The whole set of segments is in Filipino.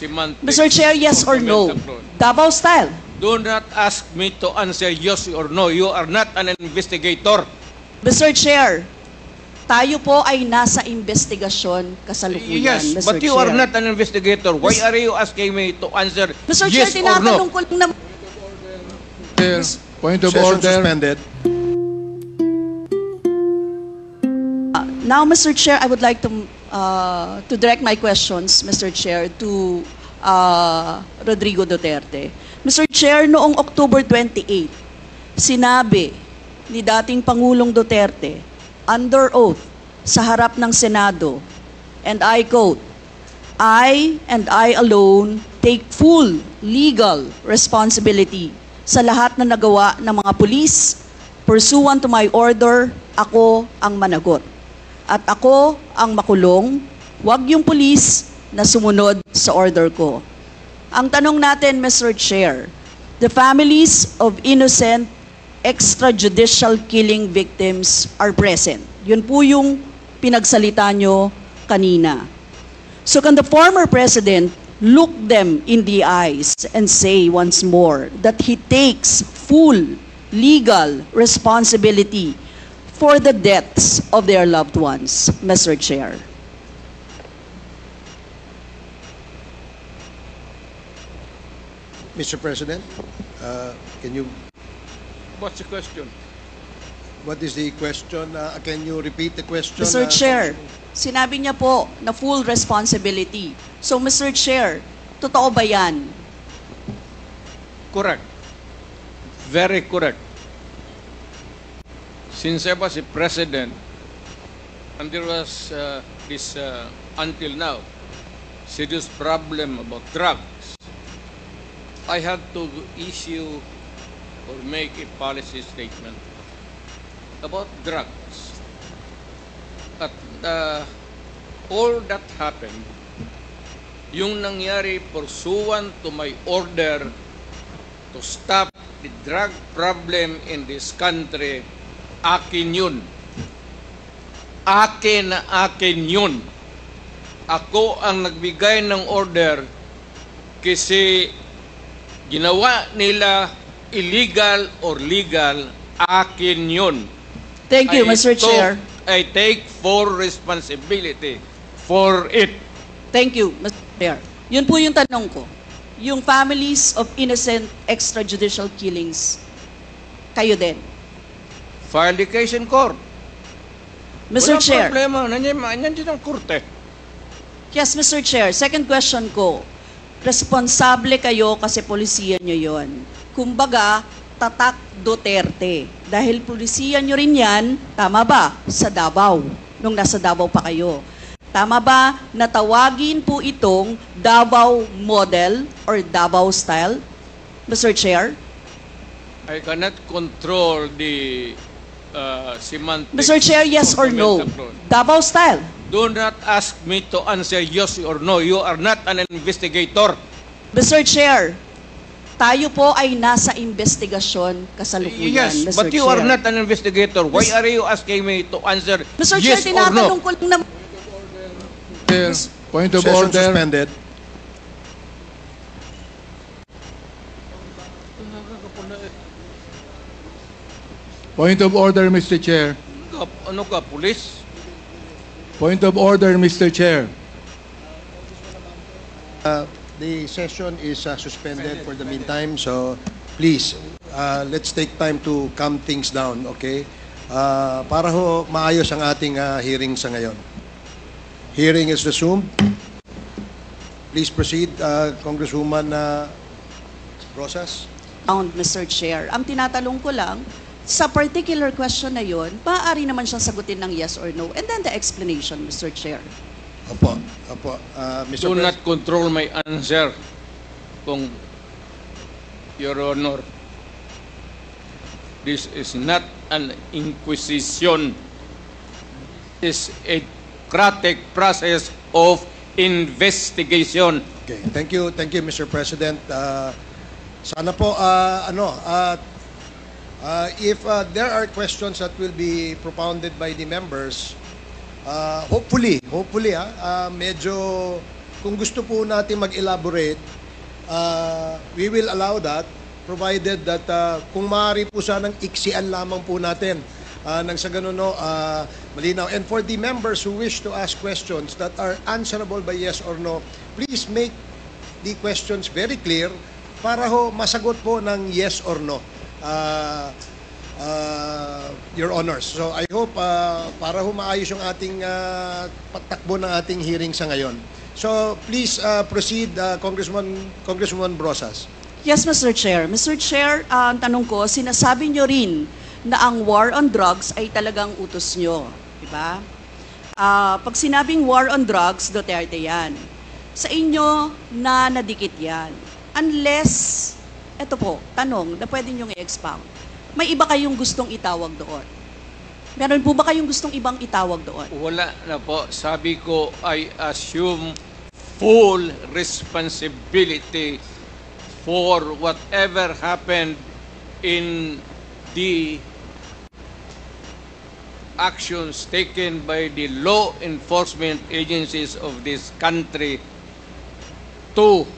semantics. Mr. Chair, yes or no? Davao style. Do not ask me to answer yes or no. You are not an investigator. Mr. Chair, tayo po ay nasa investigasyon kasalukuyan, Yes, Mr. but you Chair. are not an investigator. Why are you asking me to answer Mr. yes Chair, or no? tinatanong ko lang naman. Chair, point of Session order. suspended. Now, Mr. Chair, I would like to direct my questions, Mr. Chair, to Rodrigo Duterte. Mr. Chair, noong October 28, sinabi ni dating Pangulong Duterte, under oath, sa harap ng Senado, and I quote, I and I alone take full legal responsibility sa lahat na nagawa ng mga pulis. Pursuant to my order, ako ang managot. At ako ang makulong, wag yung pulis na sumunod sa order ko. Ang tanong natin, Mr. Chair, the families of innocent extrajudicial killing victims are present. Yun po yung pinagsalita nyo kanina. So can the former president look them in the eyes and say once more that he takes full legal responsibility for the deaths of their loved ones, Mr. Chair? Mr. President, can you, What's the question? what is the question? Can you repeat the question? Mr. Chair, sinabi niya po na full responsibility. So, Mr. Chair, totoo ba yan? Correct. Very correct. Since I was a president, and there was this, until now, serious problem about drugs, I had to issue or make a policy statement about drugs. At all that happened, yung nangyari pursuant to my order to stop the drug problem in this country, akin yun. Akin na akin yun. Ako ang nagbigay ng order kasi ginawa nila illegal or legal, akin yun. Thank you, Mr. Chair. I take full responsibility for it. Thank you, Mr. Chair. Yun po yung tanong ko. Yung families of innocent extrajudicial killings, kayo din. File the case in court. Mr. Walang Chair. problema. Nandiyan ang korte. Yes, Mr. Chair. Second question ko. Responsable kayo kasi polisiya nyo yon. Kumbaga, tatak Duterte. Dahil polisiya nyo rin yan, tama ba? Sa Davao. Nung nasa Davao pa kayo. Tama ba na tawagin po itong Davao model or Davao style? Mr. Chair? I cannot control the semantics. Mr. Chair, yes or no? Davao style. Do not ask me to answer yes or no. You are not an investigator. Mr. Chair, tayo po ay nasa investigasyon kasalukuyan, Yes, Mr. but you Chair. are not an investigator. Why are you asking me to answer Mr. yes Chair, or no? tinatanong ko lang naman. Chair, point of Session order. suspended. Point of order, Mr. Chair. Ano ka, police? Point of order, Mr. Chair. The session is suspended for the meantime, so please, let's take time to calm things down, okay? Para ho maayos ang ating hearing sa ngayon. Hearing is resumed. Please proceed, Congresswoman Rosas. Mr. Chair, ang tinatanong ko lang, sa particular question na yon, maaari naman siyang sagutin ng yes or no, and then the explanation, Mr. Chair. Opo, opo. Mr. Do Pres- not control my answer, kung Your Honor. This is not an inquisition. This is a democratic process of investigation. Okay, thank you, Mr. President. Sana po, if there are questions that will be propounded by the members, hopefully, medyo kung gusto po natin mag-elaborate, we will allow that, provided that kung maaari po sanang iksian lamang po natin nang sa ganun, no, malinaw. And for the members who wish to ask questions that are answerable by yes or no, please make the questions very clear para ho masagot po ng yes or no, Your Honors. So I hope para ho maayos yung ating patakbo ng ating hearing sa ngayon. So please proceed, Congresswoman Brosas. Yes, Mr. Chair. Mr. Chair, ang tanong ko, sinasabi nyo rin na ang war on drugs ay talagang utos nyo. Diba? Pag sinabing war on drugs, Duterte yan. Sa inyo na nadikit yan. Unless, eto po, tanong na pwede nyo i-expound. May iba kayong gustong itawag doon? Meron po ba kayong gustong ibang itawag doon? Wala na po. Sabi ko, I assume full responsibility for whatever happened in the actions taken by the law enforcement agencies of this country to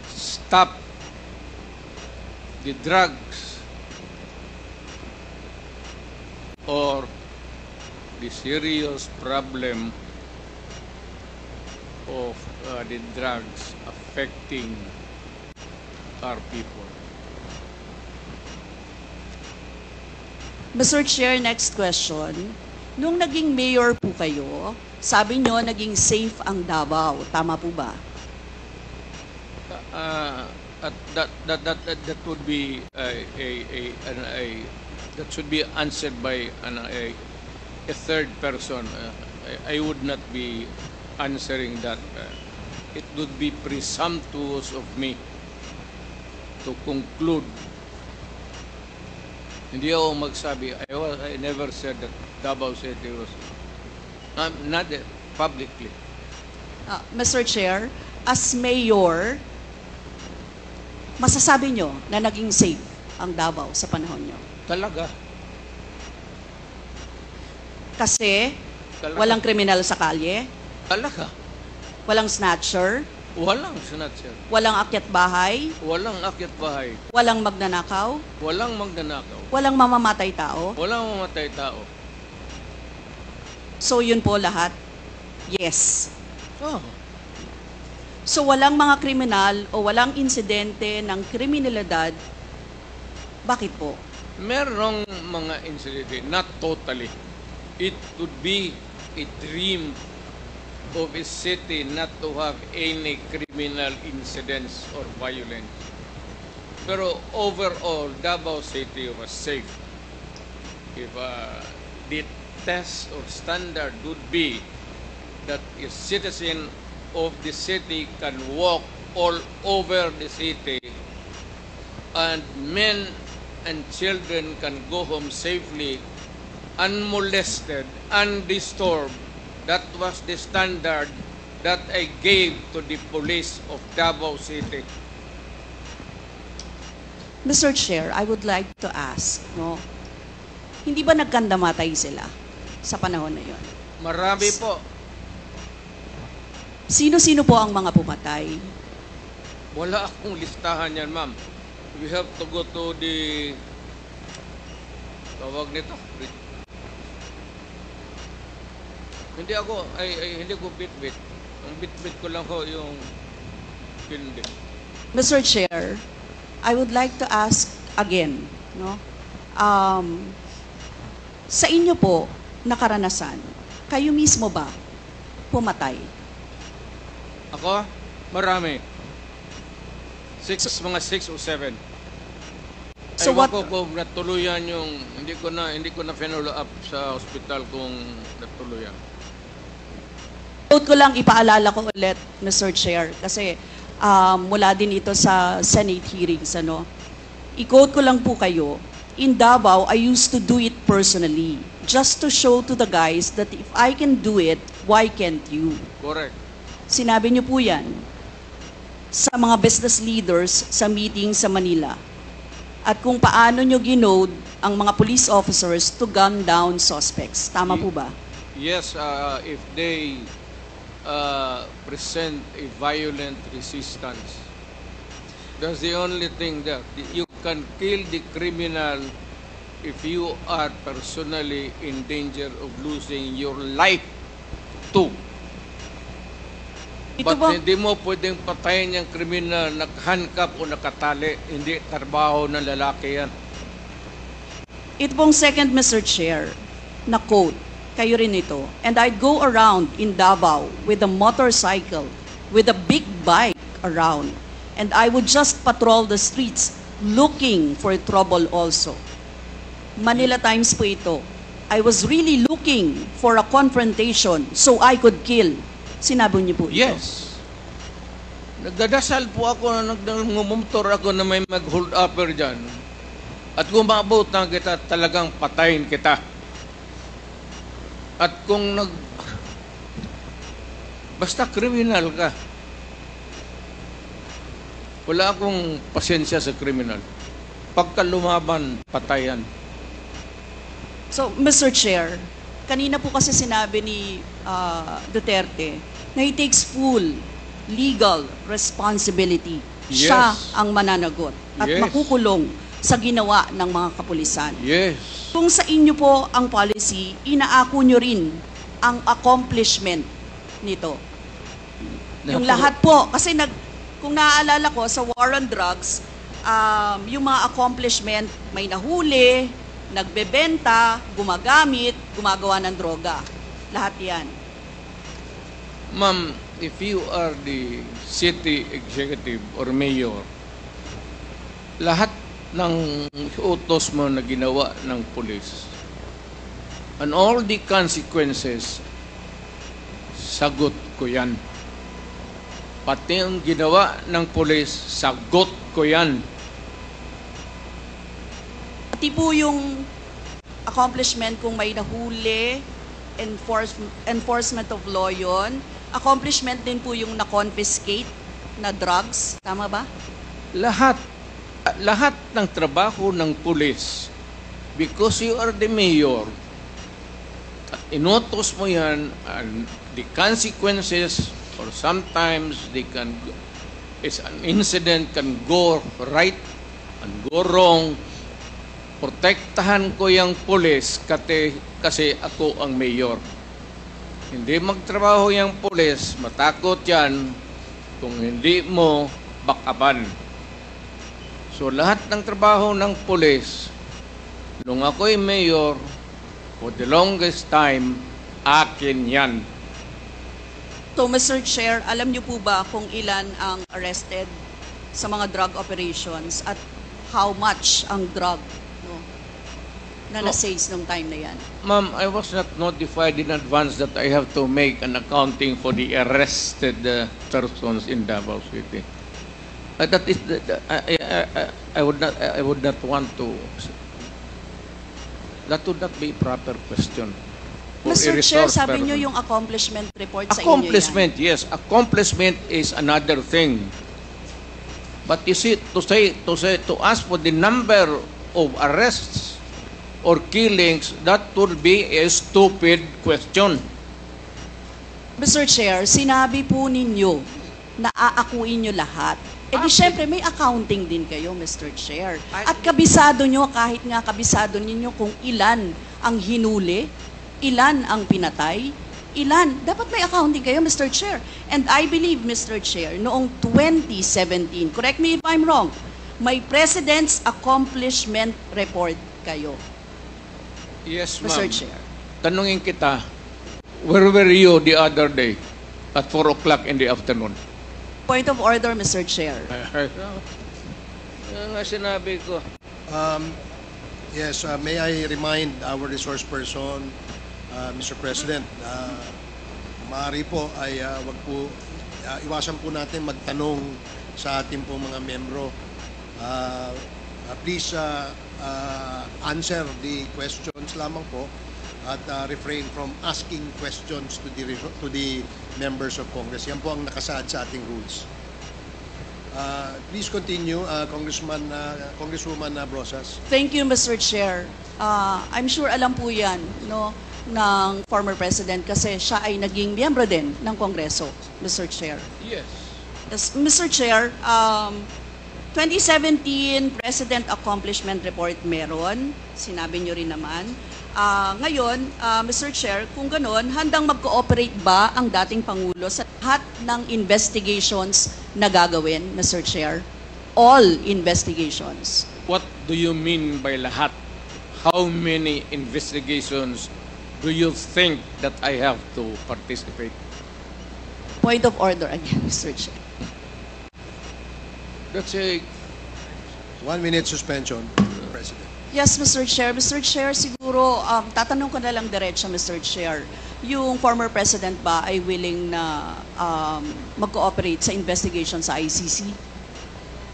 stop the drugs or the serious problem of the drugs affecting our people. Mr. Chair, next question. Nung naging mayor po kayo, sabi nyo naging safe ang Davao. Tama po ba? That would be that should be answered by a third person. I would not be answering that. It would be presumptuous of me to conclude. Hindi ako magsabi. I never said that Davao City was not publicly. Mr. Chair, as mayor, masasabi nyo na naging safe ang Davao sa panahon nyo? Talaga. Kasi Talaga. walang kriminal sa kalye, Talaga. walang snatcher, Walang snatcher. walang akyat bahay, Walang akyat bahay. walang magnanakaw, Walang magnanakaw. walang mamamatay tao. Walang mamatay tao. So yun po lahat? Yes. Oh. So walang mga kriminal o walang insidente ng kriminalidad. Bakit po? Merong mga incident, not totally. It would be a dream of a city not to have any criminal incidents or violence. Pero overall, Davao City was safe. If the test or standard would be that a citizen of the city can walk all over the city and men and children can go home safely, unmolested, undisturbed. That was the standard that I gave to the police of Davao City. Mr. Chair, I would like to ask, no? Hindi ba nagkandamatay sila sa panahon na yon? Marami po. Sino-sino po ang mga pumatay? Wala akong listahan yan, ma'am. We have to go to the tawag nito. Hindi ko bit-bit. Ang bit-bit ko lang ho yung hindi. Mr. Chair, I would like to ask again, no? Sa inyo po na karanasan, kayo mismo ba pumatay? Ako? Marami. Mga 6 o 7. So Ewan what- ko kung natuluyan yung hindi ko na follow up sa ospital kung natuluyan. Quote ko lang, ipaalala ko ulit, Mr. Chair, kasi mula din ito sa Senate hearings, ano? I-quote ko lang po kayo, in Davao, I used to do it personally, just to show to the guys that if I can do it, why can't you? Correct. Sinabi niyo po yan sa mga business leaders sa meeting sa Manila. At kung paano niyo ginode ang mga police officers to gun down suspects. Tama po ba? Yes, if they present a violent resistance. That's the only thing there. You can kill the criminal if you are personally in danger of losing your life too. Ito But ba, hindi mo pwedeng patayin yung kriminal nakahandcuff o nakatali. Hindi trabaho ng lalaki yan. ito pong second, Mr. Chair, na quote, kayo rin ito. And I'd go around in Davao with a motorcycle, with a big bike around, and I would just patrol the streets looking for trouble also. Manila Times po ito. I was really looking for a confrontation so I could kill. Sinabi niyo po ito. Yes. Nagdadasal po ako na nagmumotor ako na may mag-hold upper dyan. At kung maabot na kita, talagang patayin kita. At kung basta kriminal ka, wala akong pasensya sa kriminal. Pagka lumaban, patayan. So, Mr. Chair, kanina po kasi sinabi ni Duterte na he takes full legal responsibility. Yes. Siya ang mananagot at Yes. makukulong sa ginawa ng mga kapulisan. Yes. Kung sa inyo po ang policy, inaako nyo rin ang accomplishment nito. Yung lahat po, kasi kung naaalala ko sa war on drugs, yung mga accomplishment, may nahuli, nagbebenta, gumagamit, gumagawa ng droga. Lahat yan. Ma'am, if you are the city executive or mayor, lahat ng utos mo na ginawa ng pulis and all the consequences, sagot ko yan. Pati ang ginawa ng pulis, sagot ko yan. Pati po yung accomplishment kung may nahuli, enforcement of law yun. Accomplishment din po yung na-confiscate na drugs. Tama ba? Lahat ng trabaho ng pulis, because you are the mayor, inutos mo yan, and the consequences, or sometimes an incident can go right and go wrong. Protektahan ko yung pulis kasi ako ang mayor. Hindi magtrabaho yung pulis, matakot yan kung hindi mo bakapan. So lahat ng trabaho ng pulis, nung ako'y mayor, for the longest time, akin yan. So, Mr. Chair, alam niyo po ba kung ilan ang arrested sa mga drug operations at how much ang drug na na-seize nung time na yan? Ma'am, I was not notified in advance that I have to make an accounting for the arrested persons in Davao City. That is, I would not want to. That would not be a proper question. For a Mr. Chair, resource sabi niyo person. yung accomplishment report sa inyo yan. Accomplishment, yes. Accomplishment is another thing. But you see, to ask for the number of arrests or killings, that would be a stupid question. Mr. Chair, sinabi po ninyo na aakuin nyo lahat. Eh di syempre may accounting din kayo, Mr. Chair. At kabisado nyo, kahit nga kabisado ninyo kung ilan ang hinuli, ilan ang pinatay, ilan. Dapat may accounting kayo, Mr. Chair. And I believe, Mr. Chair, noong 2017, correct me if I'm wrong, may President's Accomplishment Report kayo, Yes, Mr. ma'am. Chair. Tanungin kita, where were you the other day at 4 o'clock in the afternoon? Point of order, Mr. Chair. Yan nga sinabi ko. Yes, may I remind our resource person, Mr. President, maaari po ay wag po, iwasan po natin magtanong sa ating po mga membro. Please answer the questions lamang po at refrain from asking questions to the members of Congress. Yan po ang nakasaad sa ating rules. Please continue, Congresswoman Brosas. Thank you, Mr. Chair. I'm sure alam po yan, no? ng former President kasi siya ay naging miyembro din ng Kongreso, Mr. Chair. Yes. Yes, Mr. Chair, 2017 President Accomplishment Report meron, sinabi nyo rin naman. Ngayon, Mr. Chair, kung ganon, handang mag-cooperate ba ang dating Pangulo sa lahat ng investigations na gagawin, Mr. Chair? All investigations. What do you mean by lahat? How many investigations do you think that I have to participate? Point of order again, Mr. Chair. That's a 1 minute suspension, President. Yes, Mr. Chair. Mr. Chair, siguro, tatanong ko na lang diretso, Mr. Chair. Yung former President ba ay willing na mag-cooperate sa investigation sa ICC?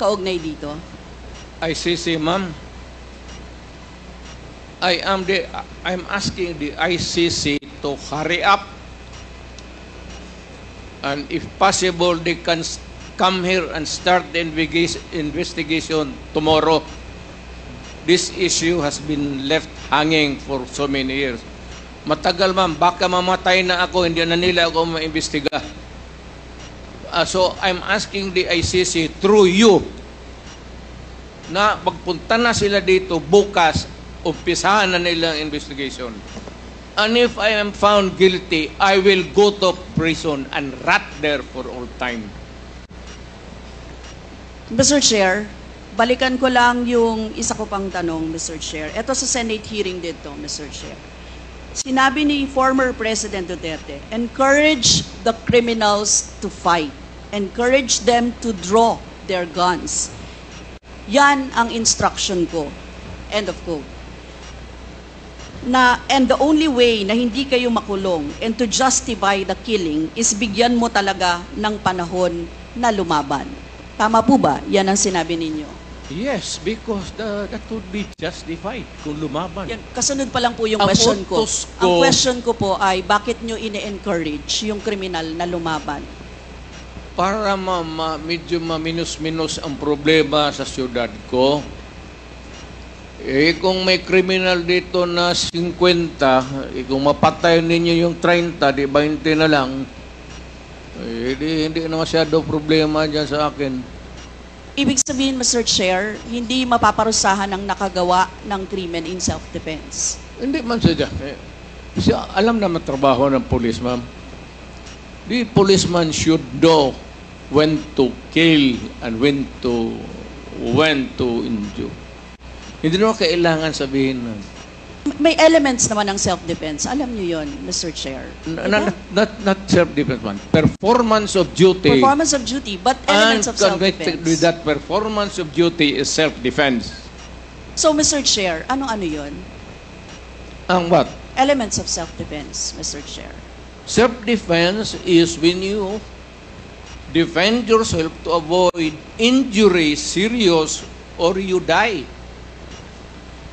Kaugnay dito? ICC, ma'am. I'm asking the ICC to hurry up, and if possible, they can come here and start the investigation tomorrow. This issue has been left hanging for so many years. Matagal, ma'am. Baka mamatay na ako, hindi na nila ako maimbestiga. So I'm asking the ICC through you na pagpunta na sila dito bukas, umpisahan na nila ang investigation. And if I am found guilty, I will go to prison and rot there for all time. Mr. Chair, balikan ko lang yung isa ko pang tanong, Mr. Chair. Ito sa Senate hearing dito, Mr. Chair. Sinabi ni former President Duterte, encourage the criminals to fight. Encourage them to draw their guns. Yan ang instruction ko. End of quote. And the only way na hindi kayo makulong and to justify the killing is bigyan mo talaga ng panahon na lumaban. Tama po ba? Yan ang sinabi ninyo. Yes, because that would be justified kung lumaban. Yan, kasunod pa lang po yung Ang question ko. utos ko- Ang question ko po ay, bakit nyo ine-encourage yung kriminal na lumaban? Para medyo maminus-minus ang problema sa siyudad ko, kung may kriminal dito na 50, kung mapatay ninyo yung 30, di 20 na lang, hindi na masyado problema dyan sa akin. Ibig sabihin, Mr. Chair, hindi mapaparusahan ang nakagawa ng krimen in self-defense. Hindi man siya. Kasi alam naman trabaho ng police, ma'am. The policeman should know when to kill and when to injure. Hindi naman kailangan sabihin na. May elements naman ng self-defense. Alam niyo yon, Mr. Chair. Not self-defense, man. Performance of duty. Performance of duty, but elements of connected self-defense. with that performance of duty is self-defense. So, Mr. Chair, ano yon? Ang what? Elements of self-defense, Mr. Chair. Self-defense is when you defend yourself to avoid injury, serious, or you die.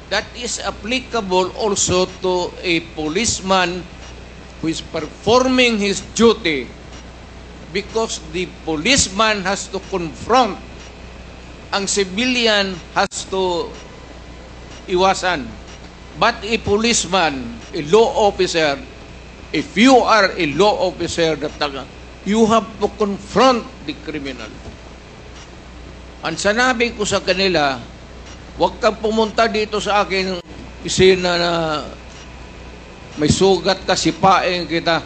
That is applicable also to a policeman who is performing his duty, because the policeman has to confront, ang civilian has to iwasan. But a policeman, a law officer, if you are a law officer, you have to confront the criminal. Ang sanabi ko sa kanila, huwag kang pumunta dito sa akin isina na may sugat ka, sipain kita,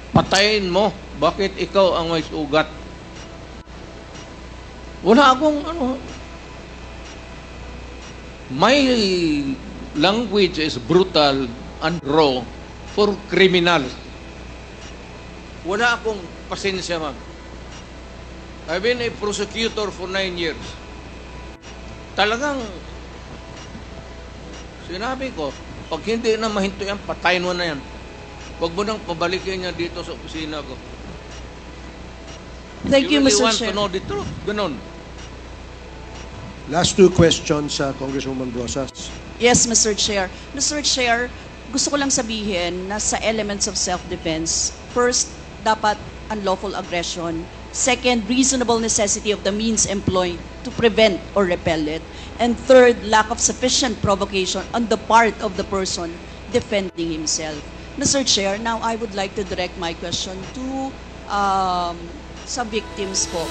patayin mo. Bakit ikaw ang may sugat? Wala akong my language is brutal and raw for criminals. Wala akong pasensya, ma'am. I've been a prosecutor for 9 years. Talagang sinabi ko, pag hindi na mahinto yan, patayin mo na yan. Huwag mo nang pabalikin niya dito sa opisina ko. Thank you, really Mr. want Chair. to know the truth. Ganon. Last two questions, Congresswoman Rosas. Yes, Mr. Chair. Mr. Chair, gusto ko lang sabihin na sa elements of self-defense, first, dapat unlawful aggression. Second, reasonable necessity of the means employed to prevent or repel it. And third, lack of sufficient provocation on the part of the person defending himself. Mr. Chair, now I would like to direct my question to sa victims po.